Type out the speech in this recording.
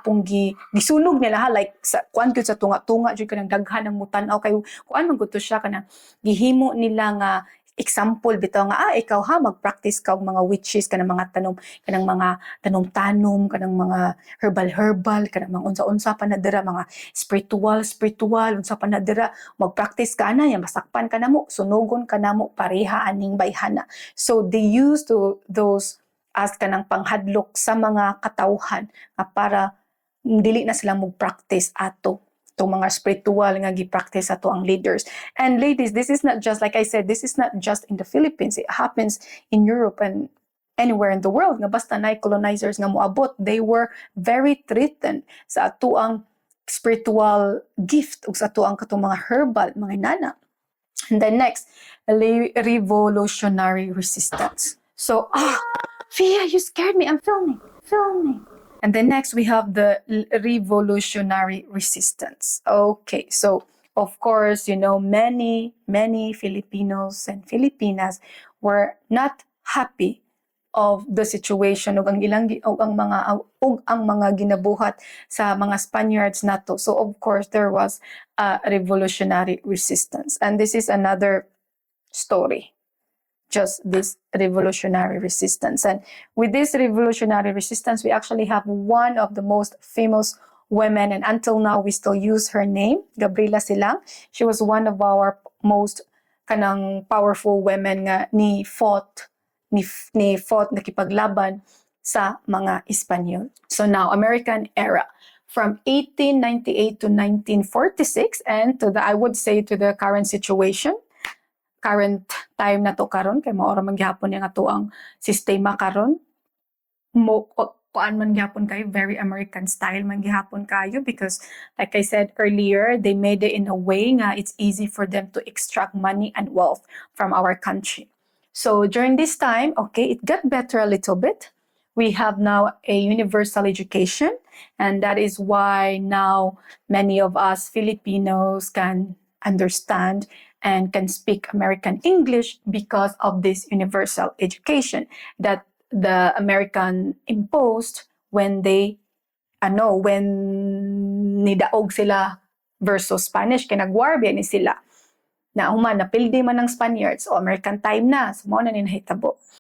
pong gisunog nila ha, like sa kuan gyud sa tunga-tunga jud kanang daghan ng mutan-aw kay kuan man gud to siya kanang gihimo nila nga example bitaw nga ikaw ha mag-practice ka og mga witches kanang mga tanom-tanom kanang mga herbal kanang mga unsa-unsa pa na dira mga spiritual unsa pa na dira mag-practice ka na ya masakpan ka namo sunugon ka namo pareha aning bayhana. So they use those as kanang panghadlok sa mga katawhan nga para dili na sila mag-practice ato itong mga spiritual nga gi-practice ato ang leaders. And ladies, this is not just, like I said, this is not just in the Philippines. It happens in Europe and anywhere in the world. Nga basta na colonizers nga moabot, they were very threatened sa ato ang spiritual gift ug sa ato ang katong mga herbal, mga inana. And then next, revolutionary resistance. So, Fia, you scared me. I'm filming. And then next, we have the revolutionary resistance. Okay, so of course, you know, many Filipinos and Filipinas were not happy of the situation ug ang mga ginabuhat sa mga Spaniards nato. So of course, there was a revolutionary resistance. And this is another story. Just this revolutionary resistance. And with this revolutionary resistance, we actually have one of the most famous women, and until now, we still use her name, Gabriela Silang. She was one of our most kanang powerful women nga ni fought nakipaglaban sa mga Espanyol. So now, American era. From 1898 to 1946, and to the, I would say, to the current situation, current time na to karon kay mao ra man gyapon yang ato ang sistema karon mo kuan man gyapon kayo very American style man gyapon kayo because like I said earlier they made it in a way nga it's easy for them to extract money and wealth from our country. So during this time, okay, it got better a little bit. We have now a universal education, and that is why now many of us Filipinos can understand and can speak American English because of this universal education that the American imposed when when nidaog sila versus Spanish, kaya nagwar ni sila. Na napildi man ng Spaniards, o American time na, so mao na ni nahitabo.